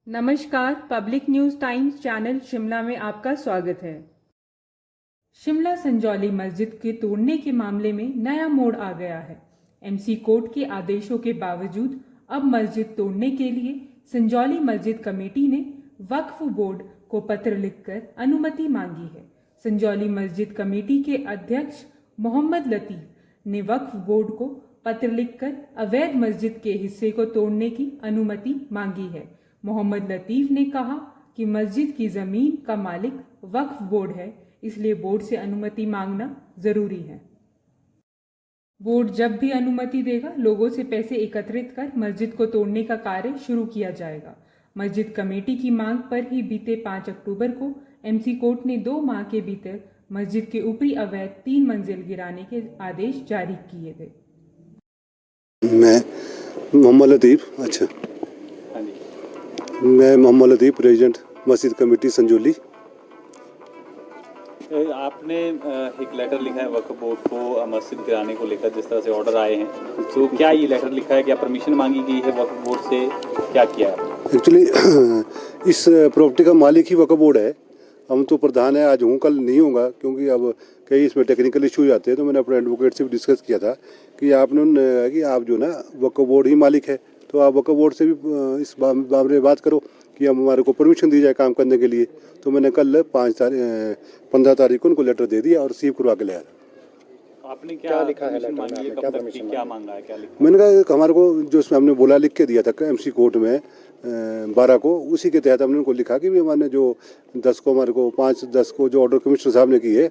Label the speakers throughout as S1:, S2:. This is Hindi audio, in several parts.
S1: नमस्कार, public news times channel Shimla में आपका स्वागत है। शिमला संजौली मस्जिद के तोड़ने के मामले में नया मोड़ आ गया है। एमसी कोर्ट के आदेशों के बावजूद अब मस्जिद तोड़ने के लिए संजौली मस्जिद कमेटी ने वक्फ बोर्ड को पत्र लिखकर अनुमति मांगी है। संजौली मस्जिद कमेटी के अध्यक्ष मोहम्मद लतीफ ने वक्फ बोर्ड को पत्र लिखकर अवैध मस्जिद के हिस्से को तोड़ने की अनुमति मांगी है। मोहम्मद लतीफ ने कहा कि मस्जिद की जमीन का मालिक वक्फ बोर्ड है, इसलिए बोर्ड से अनुमति मांगना जरूरी है। बोर्ड जब भी अनुमति देगा, लोगों से पैसे एकत्रित कर मस्जिद को तोड़ने का कार्य शुरू किया जाएगा। मस्जिद कमेटी की मांग पर ही बीते 5 अक्टूबर को एमसी कोर्ट ने 2 माह के भीतर मस्जिद के ऊपरी अवैध 3 मंजिल गिराने के आदेश जारी किए थे।
S2: मैं मोहम्मद लतीफ मैं मोहम्मद लतीफ, प्रेसिडेंट मस्जिद कमेटी संजौली।
S3: आपने एक लेटर लिखा है वक्फ बोर्ड को मस्जिद गिराने को लेकर, जिस तरह से ऑर्डर आए हैं, तो क्या ये लेटर लिखा है, क्या परमिशन मांगी गई है वक्फ बोर्ड से, क्या किया है?
S2: एक्चुअली इस प्रॉपर्टी का मालिक ही वक्फ बोर्ड है। हम तो प्रधान है, आज हूँ कल नहीं होगा, क्योंकि अब कई इसमें टेक्निकल इशू आते हैं। तो मैंने अपने एडवोकेट से भी डिस्कस किया था कि आपने कि आप जो ना वक्फ बोर्ड ही मालिक है, तो आप वक्फ बोर्ड से भी इस बारे में बात करो कि हम हमारे को परमिशन दी जाए काम करने के लिए। तो मैंने कल 15 तारीख को उनको लेटर दे दिया और रिसीव करवा के ले आया।
S3: आपने क्या लिखा है लेटर में? क्या परमिशन, क्या मांगा है, क्या लिखा?
S2: मैंने कहा हमारे को जो उसमें हमने बोला लिख के दिया था एमसी कोर्ट में 12 को, उसी के तहत हमने उनको लिखा कि भी हमारे जो 10 को हमारे को 5-10 को जो ऑर्डर कमिश्नर साहब ने किए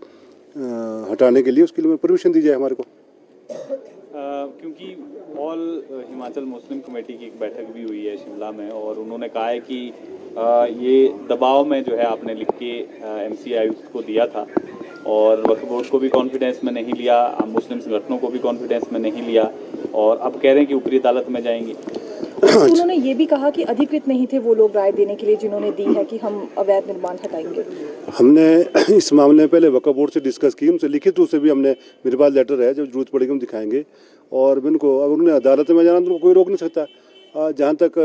S2: हटाने के लिए, उसके लिए परमिशन दी जाए हमारे को।
S3: क्योंकि ऑल हिमाचल मुस्लिम कमेटी की एक बैठक भी हुई है शिमला में, और उन्होंने कहा है कि ये दबाव में जो है आपने लिख के एमसी आयुक्त को दिया था, और वक्फ बोर्ड को भी कॉन्फिडेंस में नहीं लिया, मुस्लिम संगठनों को भी कॉन्फिडेंस में नहीं लिया, और अब कह रहे हैं कि ऊपरी अदालत में जाएंगे।
S4: तो उन्होंने ये भी कहा कि अधिकृत नहीं थे वो लोग राय देने के लिए जिन्होंने दी है कि हम अवैध निर्माण हटाएंगे।
S2: हमने इस मामले में पहले वक्फ बोर्ड से डिस्कस की, उनसे लिखित रूप से भी हमने, मेरे पास लेटर है, जब जरूरत पड़ेगी हम दिखाएंगे। और उनको अगर उन्हें अदालत में जाना तो उनको कोई रोक नहीं सकता। जहाँ तक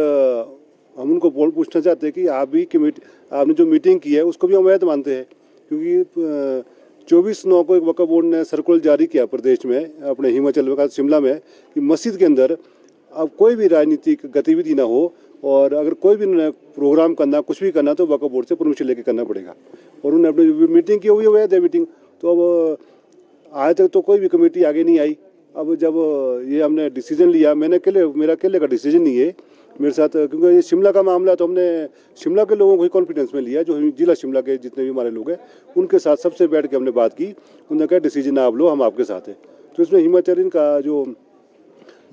S2: हम उनको पूछना चाहते हैं कि आप भी कमेटी, आपने जो मीटिंग की है उसको भी हम अवैध मानते हैं, क्योंकि 24/9 को एक वक्फ बोर्ड ने सर्कुलर जारी किया प्रदेश में, अपने हिमाचल में, शिमला में, कि मस्जिद के अंदर अब कोई भी राजनीतिक गतिविधि ना हो, और अगर कोई भी प्रोग्राम करना, कुछ भी करना, तो वक्फ बोर्ड से परमिशन लेके करना पड़ेगा। और उन्होंने अपनी मीटिंग की हुई अवैध है मीटिंग। तो अब आज तक तो कोई भी कमेटी आगे नहीं आई। अब जब ये हमने डिसीजन लिया, मेरा अकेले का डिसीजन नहीं है, मेरे साथ, क्योंकि ये शिमला का मामला, तो हमने शिमला के लोगों को ही कॉन्फिडेंस में लिया, जो जिला शिमला के जितने भी हमारे लोग हैं उनके साथ सबसे बैठ के हमने बात की। उन्होंने कहा डिसीजन आप लो, हम आपके साथ हैं। तो इसमें हिमाचल का जो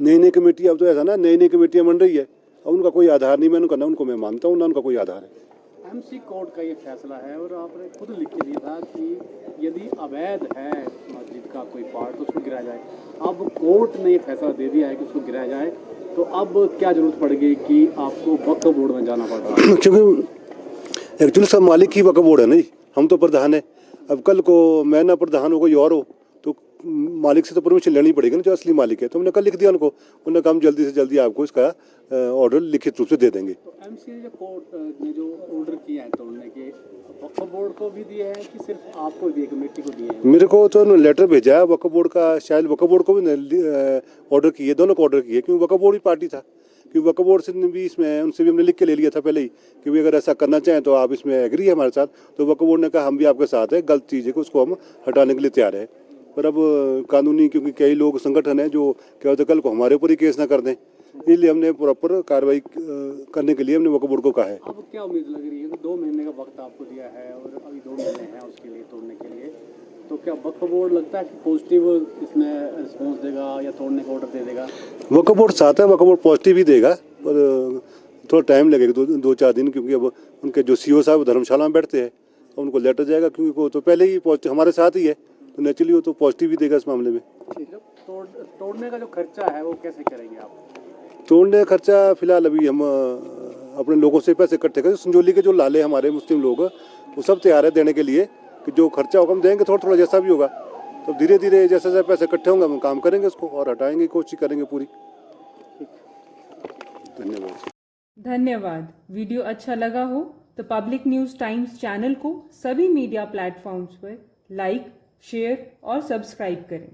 S2: नई कमेटी, अब तो ऐसा ना नई कमेटियाँ बन रही है, अब उनका कोई आधार नहीं, मैं उनको मैं मानता हूँ ना उनका कोई आधार है।
S5: एमसी कोर्ट का ये फैसला है, और आपने खुद लिख के दिया था कि यदि अवैध है मस्जिद का कोई पार्ट तो उसको गिराया जाए। अब कोर्ट ने ये फैसला दे दिया है कि उसको गिराया जाए, तो अब क्या जरूरत पड़ेगी कि आपको वक्फ बोर्ड में जाना पड़ रहा है?
S2: क्योंकि एक्चुअली सब मालिक ही वक्फ बोर्ड है ना जी, हम तो प्रधान है। अब कल को मैं ना प्रधान हो, कोई और हो, तो मालिक से तो परमिशन लेनी पड़ेगी ना, जो असली मालिक है। तो हमने कल लिख दिया उनको, उन्होंने कहा हम जल्दी से जल्दी आपको इसका ऑर्डर लिखित रूप से दे देंगे।
S5: तो एमसी ने कोर्ट ने जो ऑर्डर किया है तोड़ने के, वक्फ बोर्ड को भी दिए हैं कि सिर्फ आपको दिए, कमेटी को दिए हैं?
S2: मेरे को तो लेटर भेजा है वक्फ बोर्ड का, शायद वक्फ बोर्ड को भी ऑर्डर किए, दोनों को ऑर्डर किए, क्योंकि वक्फ बोर्ड ही पार्टी था। क्योंकि वक्फ बोर्ड से भी इसमें, उनसे भी हमने लिख के ले लिया था पहले ही कि भाई अगर ऐसा करना चाहें तो आप इसमें एग्री है हमारे साथ। तो वक्फ बोर्ड ने कहा हम भी आपके साथ है, गलत चीज़ है कि उसको हम हटाने के लिए तैयार है। पर अब कानूनी, क्योंकि कई लोग संगठन हैं जो क्या होता है कल को हमारे ऊपर ही केस ना कर दें, इसलिए हमने प्रॉपर कार्रवाई करने के लिए हमने वक्फ बोर्ड को कहा है।
S5: अब क्या उम्मीद लग रही है कि 2 महीने का वक्त आपको दिया है, और अभी 2 महीने हैं उसके लिए तोड़ने के लिए, तो क्या वक्फ बोर्ड लगता है कि पॉजिटिव इसमें रिस्पॉन्स देगा या तोड़ने का ऑर्डर दे देगा?
S2: वक्फ बोर्ड साथ है, वक्फ बोर्ड पॉजिटिव ही देगा, पर थोड़ा टाइम लगेगा, 2-4 दिन, क्योंकि अब उनके जो सीओ साहब धर्मशाला में बैठते हैं, उनको लेटर जाएगा, क्योंकि वो तो पहले ही हमारे साथ ही है, तो नेचुरली वो तो पॉजिटिव ही देगा इस मामले में।
S5: तोड़ने का जो खर्चा है वो कैसे करेंगे आप?
S2: तोड़ने का खर्चा फिलहाल अभी हम अपने लोगों से पैसे इकट्ठे करें, संजौली के जो लाले हमारे मुस्लिम लोग वो सब तैयार है देने के लिए, कि जो खर्चा होगा हम देंगे, थोड़ा जैसा भी होगा। तो धीरे धीरे जैसे जैसे पैसे इकट्ठे होंगे हम काम करेंगे उसको, और हटाएंगे, कोशिश करेंगे पूरी। धन्यवाद।
S1: धन्यवाद। वीडियो अच्छा लगा हो तो पब्लिक न्यूज़ टाइम्स चैनल को सभी मीडिया प्लेटफॉर्म्स पर लाइक, शेयर और सब्सक्राइब करें।